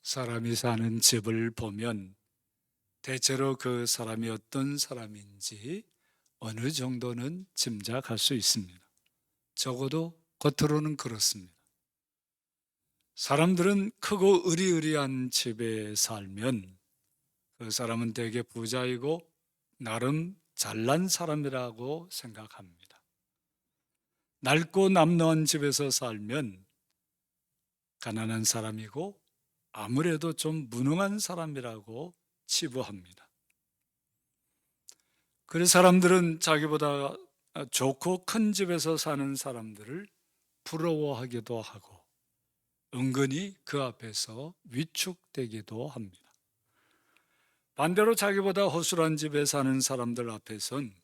사람이 사는 집을 보면 대체로 그 사람이 어떤 사람인지 어느 정도는 짐작할 수 있습니다. 적어도 겉으로는 그렇습니다. 사람들은 크고 으리으리한 집에 살면 그 사람은 대개 부자이고 나름 잘난 사람이라고 생각합니다. 낡고 남루한 집에서 살면 가난한 사람이고 아무래도 좀 무능한 사람이라고 치부합니다. 그래서 사람들은 자기보다 좋고 큰 집에서 사는 사람들을 부러워하기도 하고 은근히 그 앞에서 위축되기도 합니다. 반대로 자기보다 허술한 집에 사는 사람들 앞에선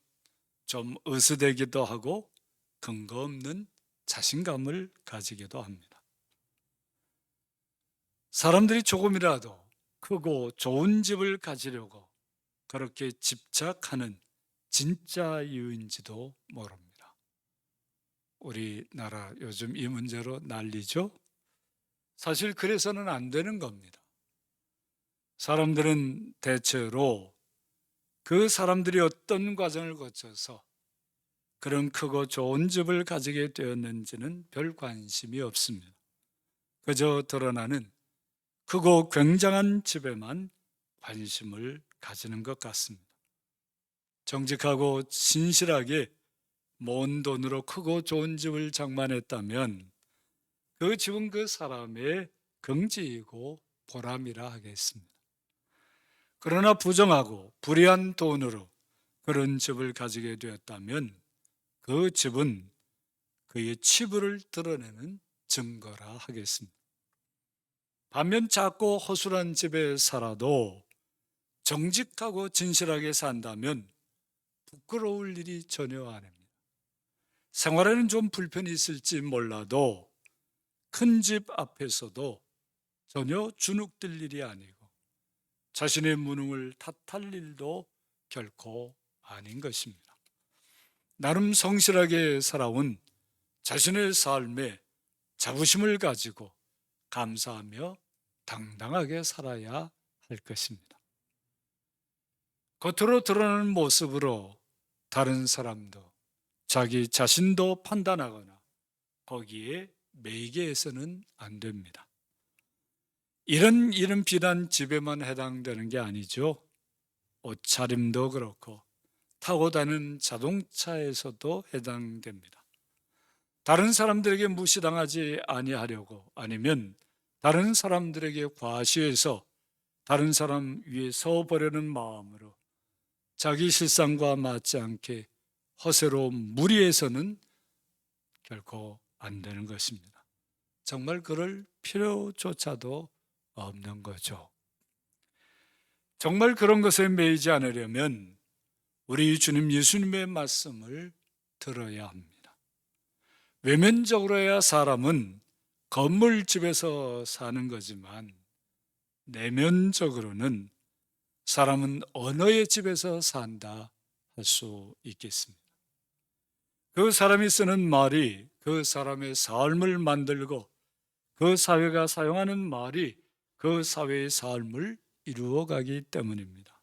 좀 으스대기도 하고 근거 없는 자신감을 가지기도 합니다. 사람들이 조금이라도 크고 좋은 집을 가지려고 그렇게 집착하는 진짜 이유인지도 모릅니다. 우리나라 요즘 이 문제로 난리죠? 사실 그래서는 안 되는 겁니다. 사람들은 대체로 그 사람들이 어떤 과정을 거쳐서 그런 크고 좋은 집을 가지게 되었는지는 별 관심이 없습니다. 그저 드러나는 크고 굉장한 집에만 관심을 가지는 것 같습니다. 정직하고 신실하게 모은 돈으로 크고 좋은 집을 장만했다면 그 집은 그 사람의 긍지이고 보람이라 하겠습니다. 그러나 부정하고 불의한 돈으로 그런 집을 가지게 되었다면 그 집은 그의 치부를 드러내는 증거라 하겠습니다. 반면 작고 허술한 집에 살아도 정직하고 진실하게 산다면 부끄러울 일이 전혀 아닙니다. 생활에는 좀 불편이 있을지 몰라도 큰 집 앞에서도 전혀 주눅들 일이 아니고 자신의 무능을 탓할 일도 결코 아닌 것입니다. 나름 성실하게 살아온 자신의 삶에 자부심을 가지고 감사하며 당당하게 살아야 할 것입니다. 겉으로 드러나는 모습으로 다른 사람도 자기 자신도 판단하거나 거기에 매이게 해서는 안 됩니다. 이런 일은 비단 집에만 해당되는 게 아니죠. 옷차림도 그렇고 타고 다니는 자동차에서도 해당됩니다. 다른 사람들에게 무시당하지 아니하려고 아니면 다른 사람들에게 과시해서 다른 사람 위에 서보려는 마음으로 자기 실상과 맞지 않게 허세로 무리해서는 결코 안 되는 것입니다. 정말 그럴 필요조차도 없는 거죠. 정말 그런 것에 매이지 않으려면 우리 주님 예수님의 말씀을 들어야 합니다. 외면적으로야 사람은 건물집에서 사는 거지만 내면적으로는 사람은 언어의 집에서 산다 할 수 있겠습니다. 그 사람이 쓰는 말이 그 사람의 삶을 만들고 그 사회가 사용하는 말이 그 사회의 삶을 이루어가기 때문입니다.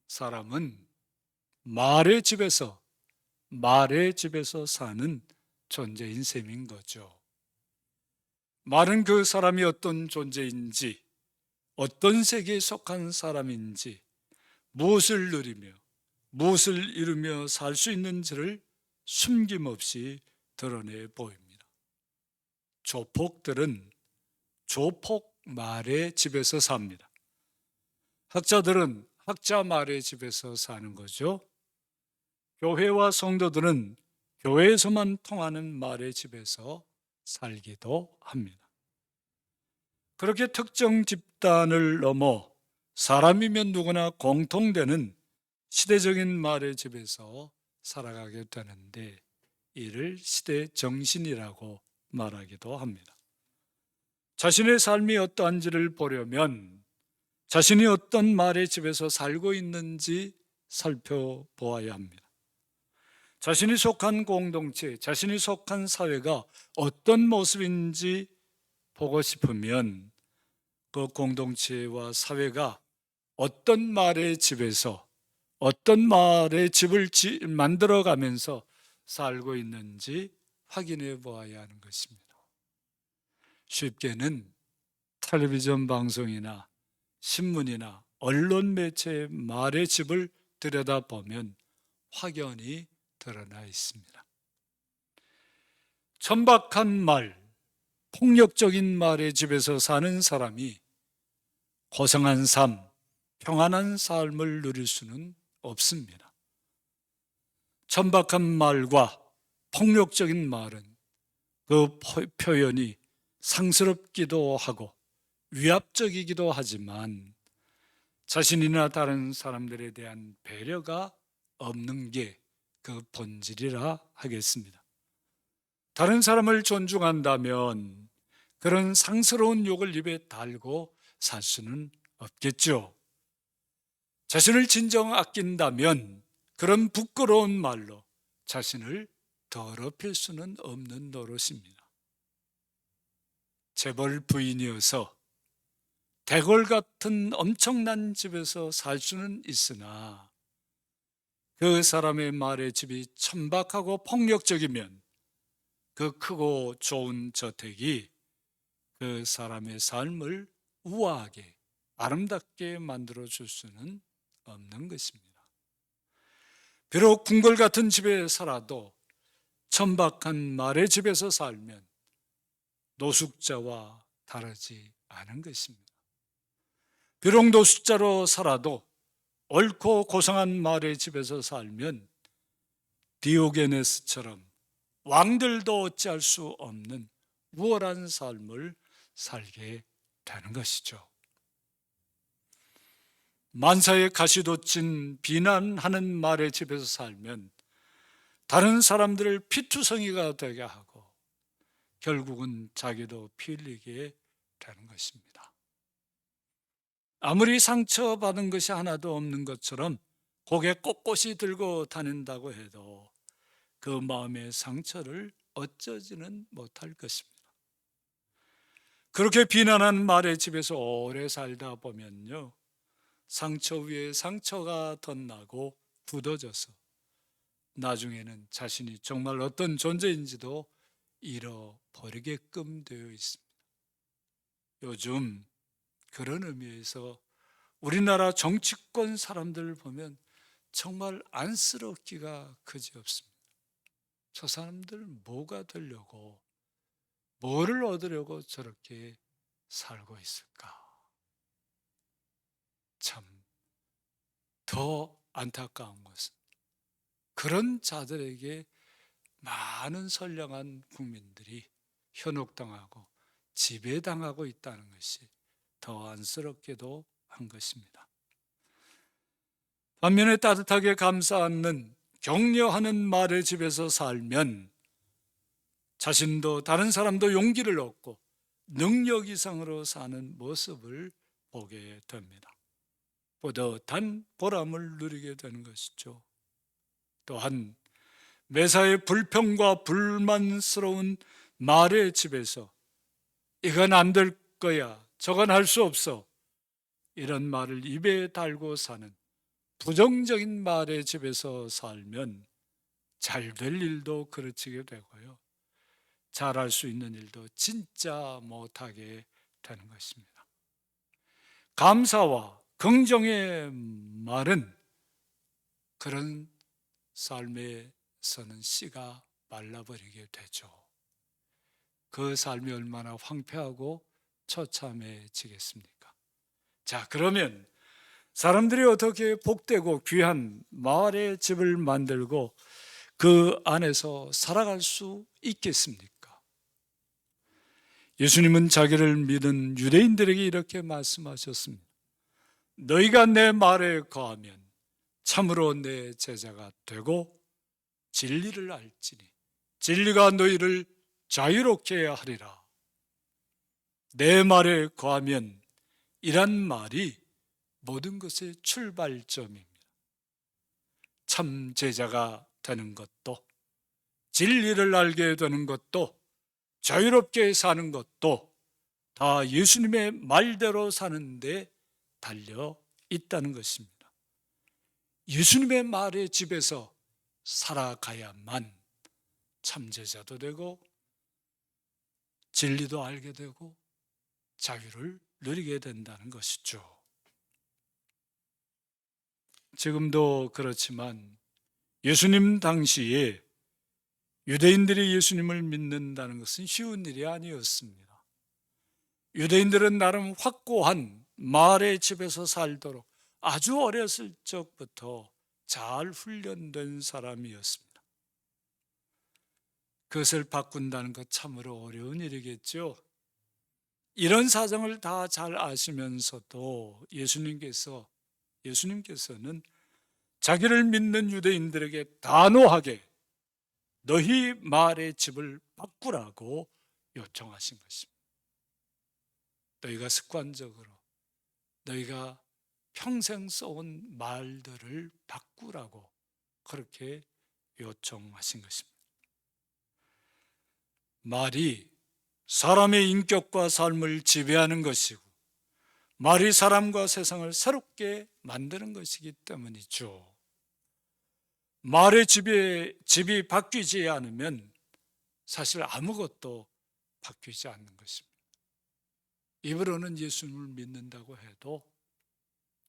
사람은 말의 집에서 사는 존재인 셈인 거죠. 말은 그 사람이 어떤 존재인지, 어떤 세계에 속한 사람인지, 무엇을 누리며, 무엇을 이루며 살 수 있는지를 숨김없이 드러내 보입니다. 조폭들은 조폭 말의 집에서 삽니다. 학자들은 학자 말의 집에서 사는 거죠. 교회와 성도들은 교회에서만 통하는 말의 집에서 살기도 합니다. 그렇게 특정 집단을 넘어 사람이면 누구나 공통되는 시대적인 말의 집에서 살아가게 되는데 이를 시대 정신이라고 말하기도 합니다. 자신의 삶이 어떠한지를 보려면 자신이 어떤 말의 집에서 살고 있는지 살펴보아야 합니다. 자신이 속한 공동체, 자신이 속한 사회가 어떤 모습인지 보고 싶으면 그 공동체와 사회가 어떤 말의 집에서 어떤 말의 집을 만들어 가면서 살고 있는지 확인해 보아야 하는 것입니다. 쉽게는 텔레비전 방송이나 신문이나 언론 매체의 말의 집을 들여다보면 확연히 드러나 있습니다. 천박한 말, 폭력적인 말의 집에서 사는 사람이 고성한 삶, 평안한 삶을 누릴 수는 없습니다. 천박한 말과 폭력적인 말은 그 표현이 상스럽기도 하고 위압적이기도 하지만 자신이나 다른 사람들에 대한 배려가 없는 게 그 본질이라 하겠습니다. 다른 사람을 존중한다면 그런 상스러운 욕을 입에 달고 살 수는 없겠죠. 자신을 진정 아낀다면 그런 부끄러운 말로 자신을 더럽힐 수는 없는 노릇입니다. 재벌 부인이어서 대궐 같은 엄청난 집에서 살 수는 있으나 그 사람의 말의 집이 천박하고 폭력적이면 그 크고 좋은 저택이 그 사람의 삶을 우아하게 아름답게 만들어 줄 수는 없는 것입니다. 비록 궁궐 같은 집에 살아도 천박한 말의 집에서 살면 노숙자와 다르지 않은 것입니다. 비록 노숙자로 살아도 옳고 고상한 말의 집에서 살면 디오게네스처럼 왕들도 어찌할 수 없는 우월한 삶을 살게 되는 것이죠. 만사에 가시돋친 비난하는 말의 집에서 살면 다른 사람들을 피투성이가 되게 하고 결국은 자기도 피 흘리게 되는 것입니다. 아무리 상처받은 것이 하나도 없는 것처럼 고개 꼿꼿이 들고 다닌다고 해도 그 마음의 상처를 어쩌지는 못할 것입니다. 그렇게 비난한 말의 집에서 오래 살다 보면요, 상처 위에 상처가 덧나고 굳어져서 나중에는 자신이 정말 어떤 존재인지도 잃어버리게끔 되어 있습니다. 요즘 그런 의미에서 우리나라 정치권 사람들을 보면 정말 안쓰럽기가 그지없습니다. 저 사람들 뭐가 되려고, 뭐를 얻으려고 저렇게 살고 있을까? 참 더 안타까운 것은 그런 자들에게 많은 선량한 국민들이 현혹당하고 지배당하고 있다는 것이 더 안쓰럽게도 한 것입니다. 반면에 따뜻하게 감싸 안는 격려하는 말의 집에서 살면 자신도 다른 사람도 용기를 얻고 능력 이상으로 사는 모습을 보게 됩니다. 뿌듯한 보람을 누리게 되는 것이죠. 또한 매사에 불평과 불만스러운 말의 집에서 이건 안 될 거야, 저건 할 수 없어, 이런 말을 입에 달고 사는 부정적인 말의 집에서 살면 잘 될 일도 그르치게 되고요, 잘할 수 있는 일도 진짜 못하게 되는 것입니다. 감사와 긍정의 말은 그런 삶에서는 씨가 말라버리게 되죠. 그 삶이 얼마나 황폐하고 처참해지겠습니까? 자, 그러면 사람들이 어떻게 복되고 귀한 말의 집을 만들고 그 안에서 살아갈 수 있겠습니까? 예수님은 자기를 믿은 유대인들에게 이렇게 말씀하셨습니다. 너희가 내 말에 거하면 참으로 내 제자가 되고 진리를 알지니 진리가 너희를 자유롭게 하리라. 내 말에 거하면 이란 말이 모든 것의 출발점입니다. 참 제자가 되는 것도, 진리를 알게 되는 것도, 자유롭게 사는 것도 다 예수님의 말대로 사는데 달려 있다는 것입니다. 예수님의 말의 집에서 살아가야만 참제자도 되고 진리도 알게 되고 자유를 누리게 된다는 것이죠. 지금도 그렇지만 예수님 당시에 유대인들이 예수님을 믿는다는 것은 쉬운 일이 아니었습니다. 유대인들은 나름 확고한 말의 집에서 살도록 아주 어렸을 적부터 잘 훈련된 사람이었습니다. 그것을 바꾼다는 것 참으로 어려운 일이겠죠. 이런 사정을 다 잘 아시면서도 예수님께서는 자기를 믿는 유대인들에게 단호하게 너희 말의 집을 바꾸라고 요청하신 것입니다. 너희가 습관적으로 너희가 평생 써온 말들을 바꾸라고 그렇게 요청하신 것입니다. 말이 사람의 인격과 삶을 지배하는 것이고 말이 사람과 세상을 새롭게 만드는 것이기 때문이죠. 말의 집이 바뀌지 않으면 사실 아무것도 바뀌지 않는 것입니다. 입으로는 예수님을 믿는다고 해도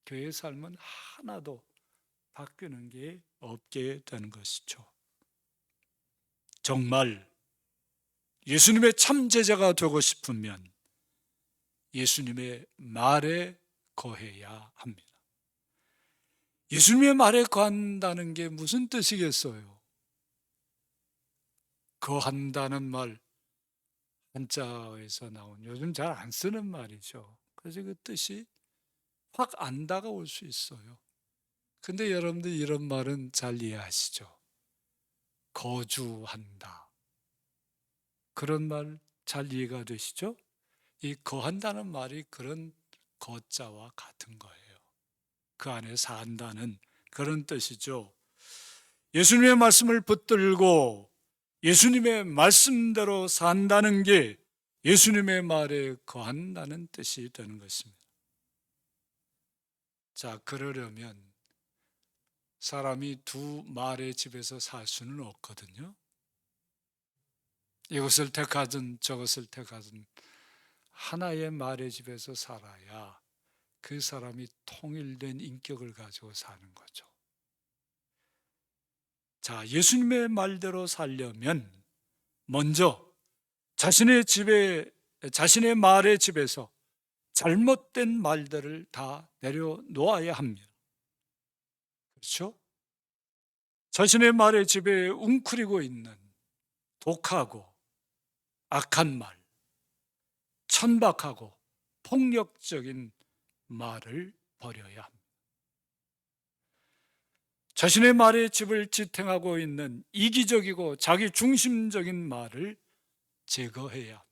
그의 삶은 하나도 바뀌는 게 없게 되는 것이죠. 정말 예수님의 참제자가 되고 싶으면 예수님의 말에 거해야 합니다. 예수님의 말에 거한다는 게 무슨 뜻이겠어요? 거한다는 말, 한자에서 나온 요즘 잘 안 쓰는 말이죠. 그래서 그 뜻이 확 안 다가올 수 있어요. 근데 여러분들 이런 말은 잘 이해하시죠? 거주한다. 그런 말 잘 이해가 되시죠? 이 거한다는 말이 그런 거자와 같은 거예요. 그 안에 산다는 그런 뜻이죠. 예수님의 말씀을 붙들고 예수님의 말씀대로 산다는 게 예수님의 말에 거한다는 뜻이 되는 것입니다. 자, 그러려면 사람이 두 말의 집에서 살 수는 없거든요. 이것을 택하든 저것을 택하든 하나의 말의 집에서 살아야 그 사람이 통일된 인격을 가지고 사는 거죠. 자, 예수님의 말대로 살려면 먼저 자신의 말의 집에서 잘못된 말들을 다 내려놓아야 합니다. 그렇죠? 자신의 말의 집에 웅크리고 있는 독하고 악한 말, 천박하고 폭력적인 말을 버려야 합니다. 자신의 말의 집을 지탱하고 있는 이기적이고 자기 중심적인 말을 제거해야 합니다.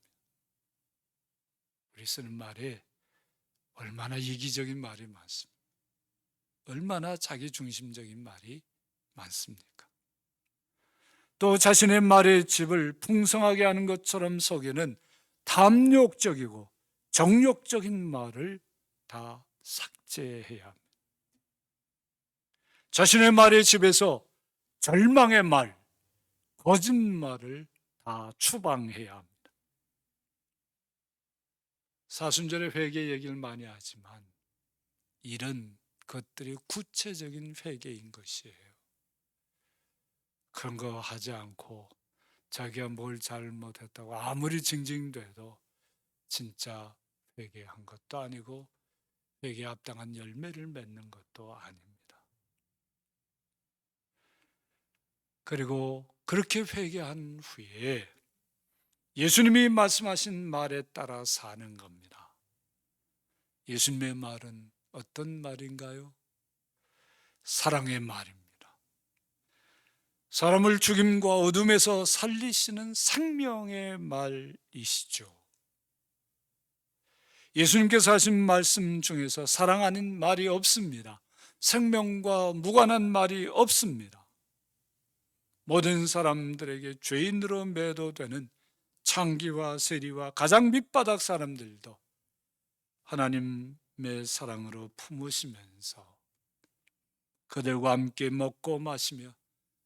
우리 쓰는 말에 얼마나 이기적인 말이 많습니까? 얼마나 자기 중심적인 말이 많습니까? 또 자신의 말의 집을 풍성하게 하는 것처럼 속에는 탐욕적이고 정욕적인 말을 다 삭제해야 합니다. 자신의 말의 집에서 절망의 말, 거짓말을 다 추방해야 합니다. 사순절의 회개 얘기를 많이 하지만 이런 것들이 구체적인 회개인 것이에요. 그런 거 하지 않고 자기가 뭘 잘못했다고 아무리 징징대도 진짜 회개한 것도 아니고 회개에 합당한 열매를 맺는 것도 아닙니다. 그리고 그렇게 회개한 후에 예수님이 말씀하신 말에 따라 사는 겁니다. 예수님의 말은 어떤 말인가요? 사랑의 말입니다. 사람을 죽임과 어둠에서 살리시는 생명의 말이시죠. 예수님께서 하신 말씀 중에서 사랑 아닌 말이 없습니다. 생명과 무관한 말이 없습니다. 모든 사람들에게 죄인으로 매도되는 창기와 세리와 가장 밑바닥 사람들도 하나님의 사랑으로 품으시면서 그들과 함께 먹고 마시며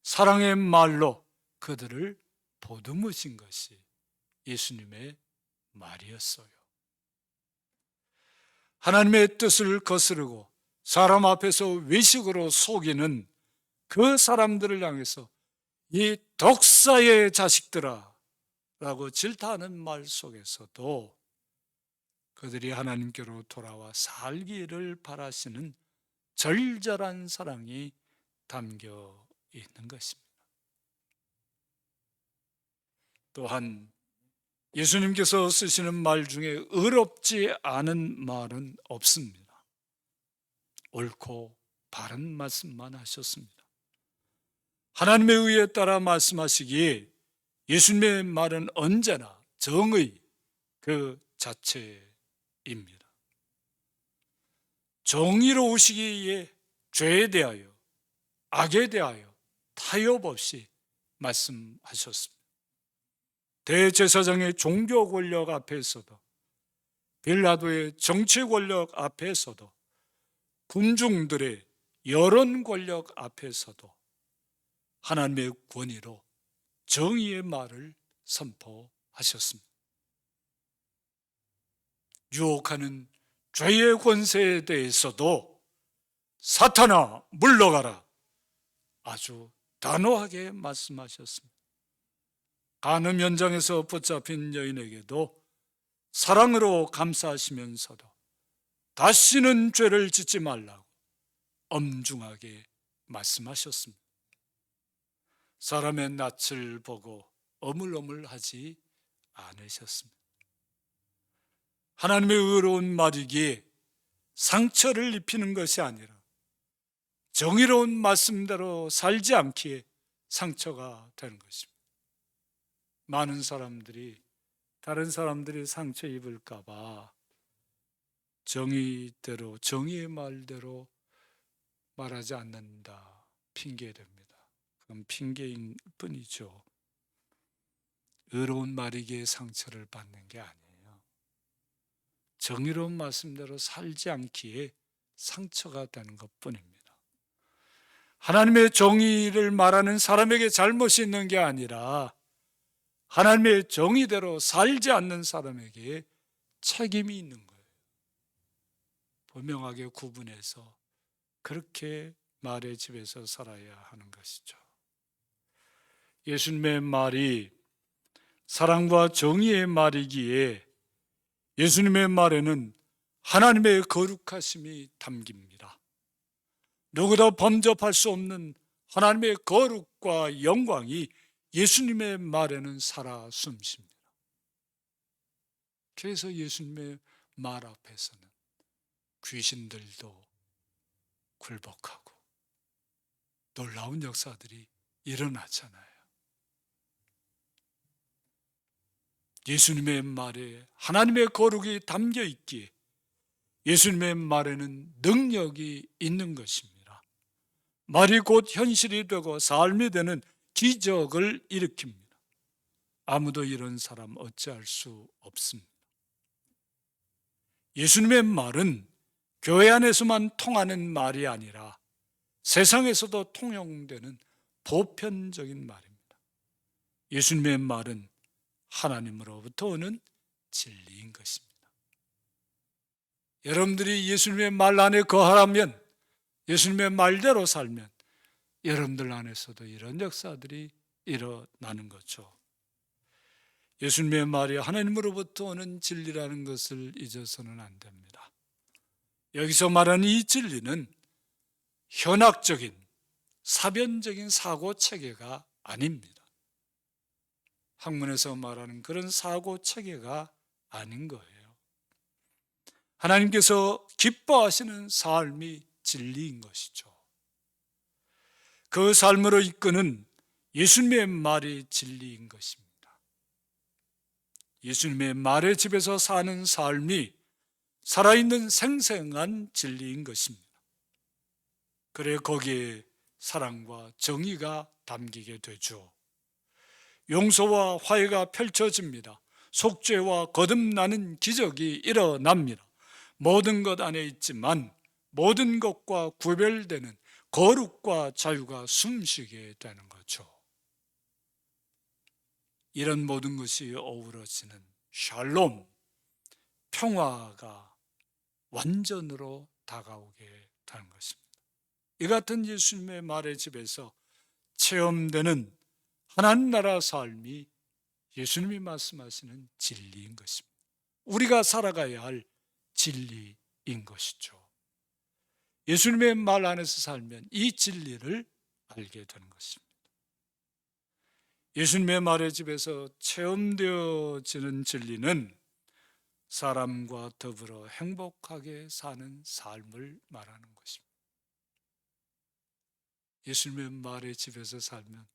사랑의 말로 그들을 보듬으신 것이 예수님의 말이었어요. 하나님의 뜻을 거스르고 사람 앞에서 외식으로 속이는 그 사람들을 향해서 이 독사의 자식들아 라고 질타하는 말 속에서도 그들이 하나님께로 돌아와 살기를 바라시는 절절한 사랑이 담겨 있는 것입니다. 또한 예수님께서 쓰시는 말 중에 의롭지 않은 말은 없습니다. 옳고 바른 말씀만 하셨습니다. 하나님의 의에 따라 말씀하시기에 예수님의 말은 언제나 정의 그 자체입니다. 정의로우시기에 죄에 대하여 악에 대하여 타협 없이 말씀하셨습니다. 대제사장의 종교 권력 앞에서도 빌라도의 정치 권력 앞에서도 군중들의 여론 권력 앞에서도 하나님의 권위로 정의의 말을 선포하셨습니다. 유혹하는 죄의 권세에 대해서도 사탄아 물러가라 아주 단호하게 말씀하셨습니다. 간음 현장에서 붙잡힌 여인에게도 사랑으로 감싸시면서도 다시는 죄를 짓지 말라고 엄중하게 말씀하셨습니다. 사람의 낯을 보고 어물어물하지 않으셨습니다. 하나님의 의로운 말이기에 상처를 입히는 것이 아니라 정의로운 말씀대로 살지 않기에 상처가 되는 것입니다. 많은 사람들이 다른 사람들이 상처 입을까 봐 정의대로 정의의 말대로 말하지 않는다 핑계됩니다. 그건 핑계인 뿐이죠. 의로운 말이기에 상처를 받는 게 아니에요. 정의로운 말씀대로 살지 않기에 상처가 되는 것뿐입니다. 하나님의 정의를 말하는 사람에게 잘못이 있는 게 아니라 하나님의 정의대로 살지 않는 사람에게 책임이 있는 거예요. 분명하게 구분해서 그렇게 말의 집에서 살아야 하는 것이죠. 예수님의 말이 사랑과 정의의 말이기에 예수님의 말에는 하나님의 거룩하심이 담깁니다. 누구도 범접할 수 없는 하나님의 거룩과 영광이 예수님의 말에는 살아 숨쉽니다. 그래서 예수님의 말 앞에서는 귀신들도 굴복하고 놀라운 역사들이 일어나잖아요. 예수님의 말에 하나님의 거룩이 담겨 있기에 예수님의 말에는 능력이 있는 것입니다. 말이 곧 현실이 되고 삶이 되는 기적을 일으킵니다. 아무도 이런 사람 어찌할 수 없습니다. 예수님의 말은 교회 안에서만 통하는 말이 아니라 세상에서도 통용되는 보편적인 말입니다. 예수님의 말은 하나님으로부터 오는 진리인 것입니다. 여러분들이 예수님의 말 안에 거하라면, 예수님의 말대로 살면 여러분들 안에서도 이런 역사들이 일어나는 거죠. 예수님의 말이 하나님으로부터 오는 진리라는 것을 잊어서는 안 됩니다. 여기서 말하는 이 진리는 현학적인 사변적인 사고 체계가 아닙니다. 학문에서 말하는 그런 사고 체계가 아닌 거예요. 하나님께서 기뻐하시는 삶이 진리인 것이죠. 그 삶으로 이끄는 예수님의 말이 진리인 것입니다. 예수님의 말의 집에서 사는 삶이 살아있는 생생한 진리인 것입니다. 그래 거기에 사랑과 정의가 담기게 되죠. 용서와 화해가 펼쳐집니다. 속죄와 거듭나는 기적이 일어납니다. 모든 것 안에 있지만 모든 것과 구별되는 거룩과 자유가 숨쉬게 되는 거죠. 이런 모든 것이 어우러지는 샬롬, 평화가 완전으로 다가오게 되는 것입니다. 이 같은 예수님의 말의 집에서 체험되는 하나님 나라 삶이 예수님이 말씀하시는 진리인 것입니다. 우리가 살아가야 할 진리인 것이죠. 예수님의 말 안에서 살면 이 진리를 알게 되는 것입니다. 예수님의 말의 집에서 체험되어지는 진리는 사람과 더불어 행복하게 사는 삶을 말하는 것입니다. 예수님의 말의 집에서 살면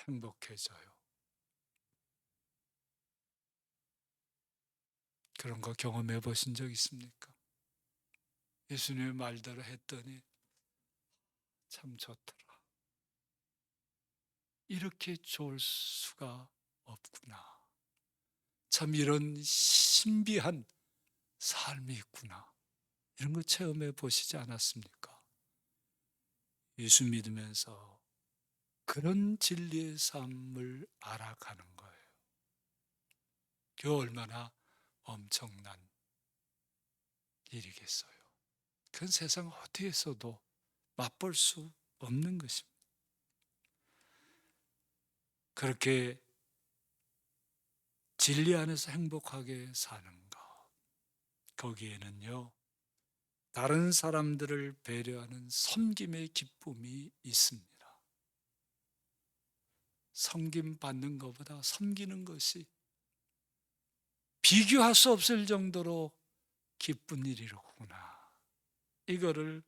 행복해져요. 그런 거 경험해 보신 적 있습니까? 예수님의 말대로 했더니 참 좋더라. 이렇게 좋을 수가 없구나. 참 이런 신비한 삶이 있구나. 이런 거 체험해 보시지 않았습니까? 예수 믿으면서 그런 진리의 삶을 알아가는 거예요. 그 얼마나 엄청난 일이겠어요. 그 세상 어디에서도 맛볼 수 없는 것입니다. 그렇게 진리 안에서 행복하게 사는 것, 거기에는요, 다른 사람들을 배려하는 섬김의 기쁨이 있습니다. 섬김 받는 것보다 섬기는 것이 비교할 수 없을 정도로 기쁜 일이로구나. 이거를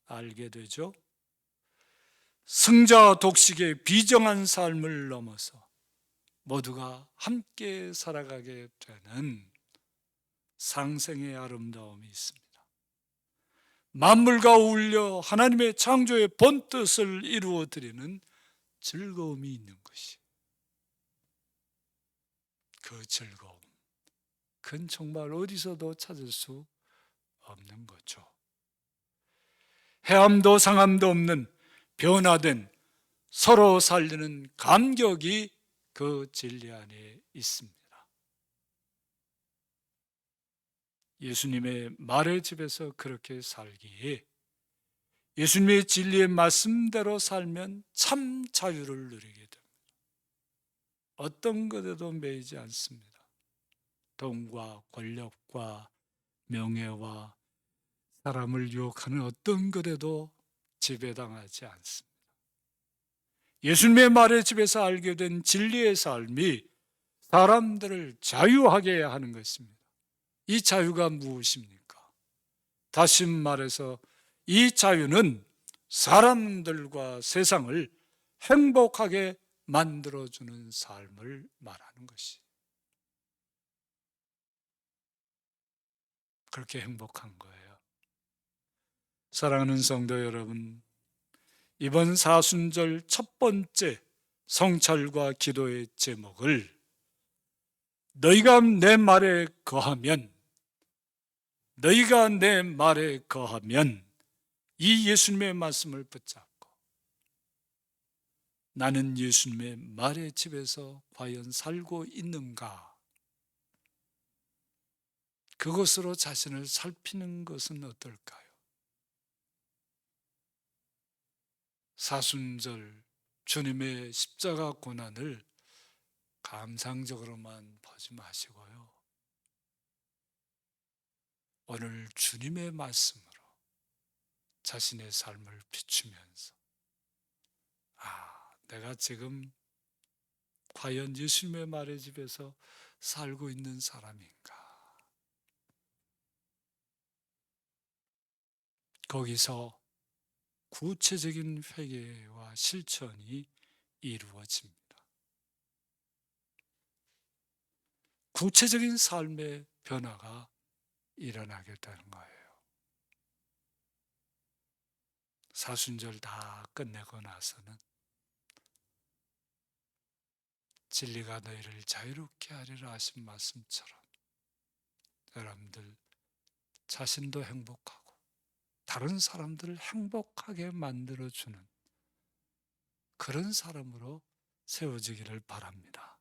알게 되죠. 승자 독식의 비정한 삶을 넘어서 모두가 함께 살아가게 되는 상생의 아름다움이 있습니다. 만물과 어울려 하나님의 창조의 본뜻을 이루어 드리는 즐거움이 있는 것이, 그 즐거움, 그건 정말 어디서도 찾을 수 없는 거죠. 해함도 상함도 없는 변화된 서로 살리는 감격이 그 진리 안에 있습니다. 예수님의 말의 집에서 그렇게 살기에 예수님의 진리의 말씀대로 살면 참 자유를 누리게 됩니다. 어떤 것에도 매이지 않습니다. 돈과 권력과 명예와 사람을 유혹하는 어떤 것에도 지배당하지 않습니다. 예수님의 말의 집에서 알게 된 진리의 삶이 사람들을 자유하게 하는 것입니다. 이 자유가 무엇입니까? 다시 말해서 이 자유는 사람들과 세상을 행복하게 만들어주는 삶을 말하는 것이, 그렇게 행복한 거예요. 사랑하는 성도 여러분, 이번 사순절 첫 번째 성찰과 기도의 제목을 너희가 내 말에 거하면, 너희가 내 말에 거하면, 이 예수님의 말씀을 붙잡고 나는 예수님의 말의 집에서 과연 살고 있는가? 그것으로 자신을 살피는 것은 어떨까요? 사순절 주님의 십자가 고난을 감상적으로만 보지 마시고요, 오늘 주님의 말씀으로 자신의 삶을 비추면서, 내가 지금 과연 예수님의 말의 집에서 살고 있는 사람인가? 거기서 구체적인 회개와 실천이 이루어집니다. 구체적인 삶의 변화가 일어나게 되는 거예요. 사순절 다 끝내고 나서는 진리가 너희를 자유롭게 하리라 하신 말씀처럼 여러분들 자신도 행복하고 다른 사람들을 행복하게 만들어주는 그런 사람으로 세워지기를 바랍니다.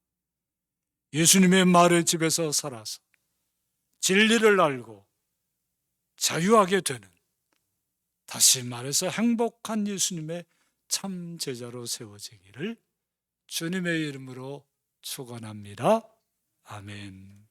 예수님의 말의 집에서 살아서 진리를 알고 자유하게 되는, 다시 말해서 행복한 예수님의 참 제자로 세워지기를 주님의 이름으로 축원합니다. 아멘.